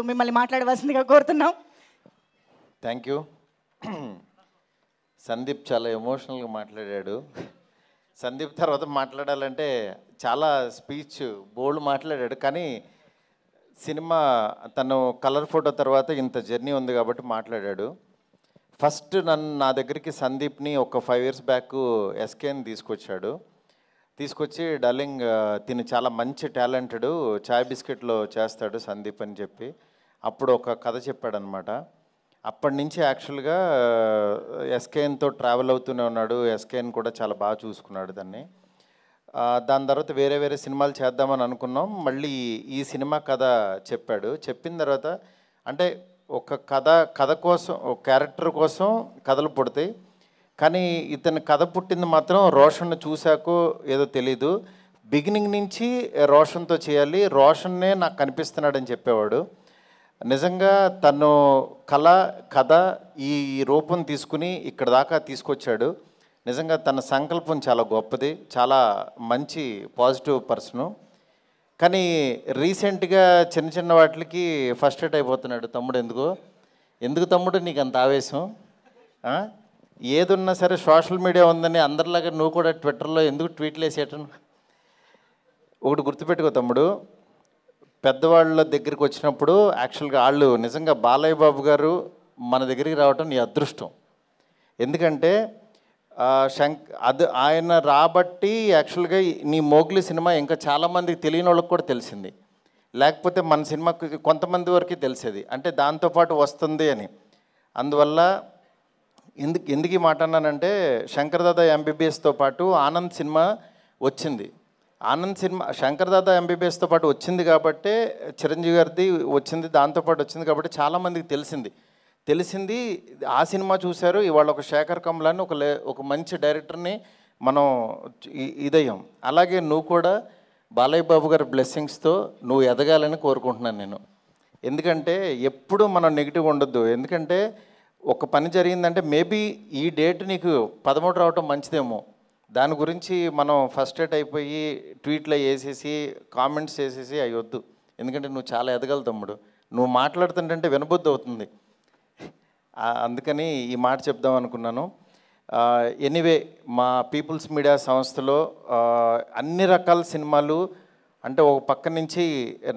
తమ్ముడు మిమ్మల్ని మాట్లాడవలసిందిగా కోరుతున్నాం. Thank you. సందీప్ చాలా ఎమోషనల్గా మాట్లాడాడు. సందీప్ తర్వాత మాట్లాడాలంటే చాలా స్పీచ్ బోల్డ్ మాట్లాడాడు, కానీ సినిమా తను కలర్ ఫోటో తర్వాత ఇంత జర్నీ ఉంది కాబట్టి మాట్లాడాడు. ఫస్ట్ నా దగ్గరికి సందీప్ని ఒక 5 years బ్యాక్ ఎస్కేని తీసుకొచ్చి డార్లింగ్ తిని చాలా మంచి టాలెంటెడ్, చాయ్ బిస్కెట్లో చేస్తాడు సందీప్ అని చెప్పి అప్పుడు ఒక కథ చెప్పాడనమాట. అప్పటి నుంచి యాక్చువల్గా ఎస్కేఎన్తో ట్రావెల్ అవుతూనే ఉన్నాడు. ఎస్కేఎన్ కూడా చాలా బాగా చూసుకున్నాడు దాన్ని. దాని తర్వాత వేరే సినిమాలు చేద్దామని అనుకున్నాం. మళ్ళీ ఈ సినిమా కథ చెప్పాడు. చెప్పిన తర్వాత అంటే ఒక కథ కోసం, ఒక క్యారెక్టర్ కోసం కథలు పుడతాయి, కానీ ఇతని కథ పుట్టింది మాత్రం రోషన్ను చూశాకో ఏదో తెలీదు. బిగినింగ్ నుంచి రోషన్తో చేయాలి, రోషన్నే నాకు కనిపిస్తున్నాడని చెప్పేవాడు. నిజంగా తను కథ ఈ రూపం తీసుకుని ఇక్కడ దాకా తీసుకొచ్చాడు. నిజంగా తన సంకల్పం చాలా గొప్పది, చాలా మంచి పాజిటివ్ పర్సను. కానీ రీసెంట్గా చిన్న వాటికి ఫస్ట్రేట్ అయిపోతున్నాడు. తమ్ముడు ఎందుకు తమ్ముడు నీకు అంత ఆవేశం? ఏదున్నా సరే సోషల్ మీడియా ఉందని అందరిలాగా నువ్వు కూడా ట్విట్టర్లో ఎందుకు ట్వీట్లు వేసేయటం? ఒకటి గుర్తుపెట్టుకో తమ్ముడు, పెద్దవాళ్ళ దగ్గరికి వచ్చినప్పుడు యాక్చువల్గా వాళ్ళు నిజంగా బాలయ్య బాబు గారు మన దగ్గరికి రావటం నీ అదృష్టం. ఎందుకంటే ఆయన రాబట్టి యాక్చువల్గా నీ మోగ్లీ సినిమా ఇంకా చాలామందికి తెలియని వాళ్ళకి కూడా తెలిసింది. లేకపోతే మన సినిమాకి కొంతమంది వరకు తెలిసేది, అంటే దాంతోపాటు వస్తుంది అని. అందువల్ల ఎందుకు ఈ మాట అన్నానంటే, శంకర్ దాదా ఎంబీబీఎస్తో పాటు ఆనంద్ సినిమా వచ్చింది. శంకర్ దాదా ఎంబీబీఎస్తో పాటు వచ్చింది కాబట్టి, చిరంజీవి గారిది వచ్చింది, దాంతోపాటు వచ్చింది కాబట్టి చాలామందికి తెలిసింది. ఆ సినిమా చూశారు. ఇవాళ ఒక శేఖర్ కమలాన్ని ఒక మంచి డైరెక్టర్ని మనం ఇదయ్యాం. అలాగే నువ్వు కూడా బాలయ్య బాబు గారి బ్లెస్సింగ్స్తో నువ్వు ఎదగాలని కోరుకుంటున్నాను నేను. ఎందుకంటే ఎప్పుడు మనం నెగిటివ్ ఉండొద్దు. ఎందుకంటే ఒక పని జరిగిందంటే మేబీ ఈ డేట్ నీకు 13 రావటం మంచిదేమో, దాని గురించి మనం ఫస్ట్రేట్ అయిపోయి ట్వీట్లో వేసేసి కామెంట్స్ వేసేసి అవి వద్దు. ఎందుకంటే నువ్వు చాలా ఎదగలు తమ్ముడు. నువ్వు మాట్లాడుతుంటే వినబుద్ధి అవుతుంది. అందుకని ఈ మాట చెప్దాం అనుకున్నాను. ఎనీవే, మా పీపుల్స్ మీడియా సంస్థలో అన్ని రకాల సినిమాలు, అంటే ఒక పక్క నుంచి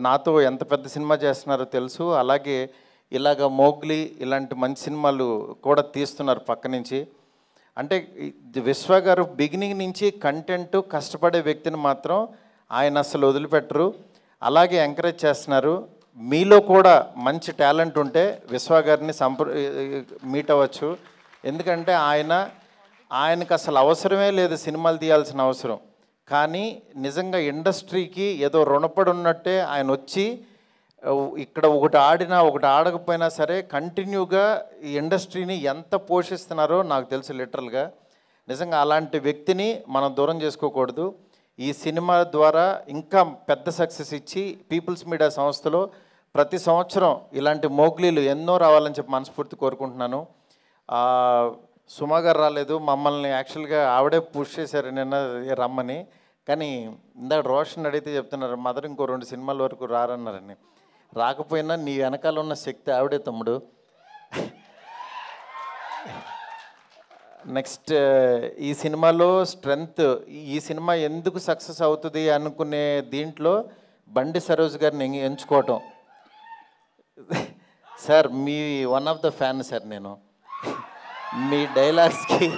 నాతో ఎంత పెద్ద సినిమా చేస్తున్నారో తెలుసు, అలాగే ఇలాగ మోగ్లీ ఇలాంటి మంచి సినిమాలు కూడా తీస్తున్నారు పక్క నుంచి. అంటే విశ్వ గారు బిగినింగ్ నుంచి కంటెంట్ కష్టపడే వ్యక్తిని మాత్రం ఆయన అసలు వదిలిపెట్టరు, అలాగే ఎంకరేజ్ చేస్తున్నారు. మీలో కూడా మంచి టాలెంట్ ఉంటే విశ్వ గారిని మీట్ అవ్వచ్చు. ఎందుకంటే ఆయనకు అసలు అవసరమే లేదు సినిమాలు తీయాల్సిన అవసరం, కానీ నిజంగా ఇండస్ట్రీకి ఏదో రుణపడి ఉన్నట్టే ఆయన వచ్చి ఇక్కడ ఒకటి ఆడినా ఒకటి ఆడకపోయినా సరే కంటిన్యూగా ఈ ఇండస్ట్రీని ఎంత పోషిస్తున్నారో నాకు తెలుసు లిటరల్గా. నిజంగా అలాంటి వ్యక్తిని మనం దూరం చేసుకోకూడదు. ఈ సినిమా ద్వారా ఇంకా పెద్ద సక్సెస్ ఇచ్చి పీపుల్స్ మీడియా సంస్థలో ప్రతి సంవత్సరం ఇలాంటి మోగ్లీలు ఎన్నో రావాలని చెప్పి మనస్ఫూర్తి కోరుకుంటున్నాను. సుమా గారు రాలేదు, మమ్మల్ని యాక్చువల్గా ఆవిడే పుష్ చేశారు నిన్న రమ్మని. కానీ ఇందాక రోషన్ అడిగితే చెప్తున్నారు, మదర్ ఇంకో 2 సినిమాల వరకు రారన్నారని. రాకపోయినా నీ వెనకాల ఉన్న శక్తి ఆవిడే తమ్ముడు. నెక్స్ట్ ఈ సినిమాలో స్ట్రెంగ్త్, ఈ సినిమా ఎందుకు సక్సెస్ అవుతుంది అనుకునే దీంట్లో బండి సరోజ్ గారిని ఎంచుకోవటం. సార్ మీ one of the fan sir. నేను మీ డైలాగ్స్కి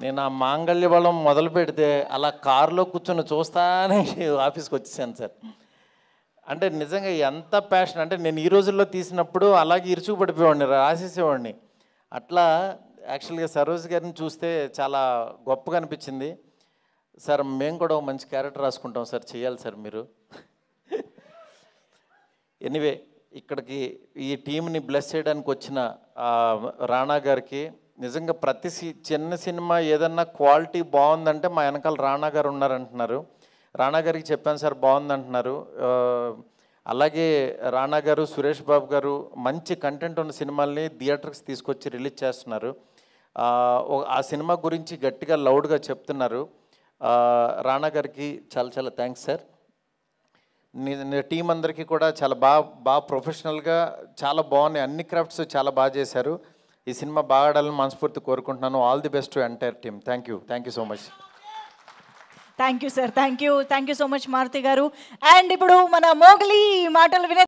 నేను ఆ మాంగళ్య బలం మొదలు పెడితే అలా కారులో కూర్చొని చూస్తానే ఆఫీస్కి వచ్చేసాను సార్. అంటే నిజంగా ఎంత ప్యాషన్ అంటే, నేను ఈ రోజుల్లో తీసినప్పుడు అలాగే ఇరుచుకు పడిపోయేవాడిని, రాసేసేవాడిని. అట్లా యాక్చువల్గా సరోజ్ గారిని చూస్తే చాలా గొప్పగా అనిపించింది. సార్ మేము కూడా ఒక మంచి క్యారెక్టర్ రాసుకుంటాం సార్, చేయాలి సార్ మీరు. ఎనీవే, ఇక్కడికి ఈ టీంని బ్లెస్ చేయడానికి వచ్చిన రాణా గారికి నిజంగా ప్రతి చిన్న సినిమా ఏదన్నా క్వాలిటీ బాగుందంటే మా వెనకాల రాణా గారు ఉన్నారంటున్నారు. రాణా గారికి చెప్పాను సార్ బాగుందంటున్నారు. అలాగే రాణా గారు, సురేష్ బాబు గారు మంచి కంటెంట్ ఉన్న సినిమాల్ని థియేటర్కి తీసుకొచ్చి రిలీజ్ చేస్తున్నారు. ఆ సినిమా గురించి గట్టిగా లౌడ్గా చెప్తున్నారు. రాణా గారికి చాలా చాలా థ్యాంక్స్ సార్. నీ టీం అందరికీ కూడా చాలా బాగా ప్రొఫెషనల్గా చాలా బాగున్నాయి, అన్ని క్రాఫ్ట్స్ చాలా బాగా చేశారు. ఈ సినిమా బాగా ఆడాలని మనస్ఫూర్తి కోరుకుంటున్నాను. All the best to entire team. Thank you so much. Thank you sir, thank you so much Maruti గారు. అండ్ ఇప్పుడు మన మోగ్లీ మాటలు వినే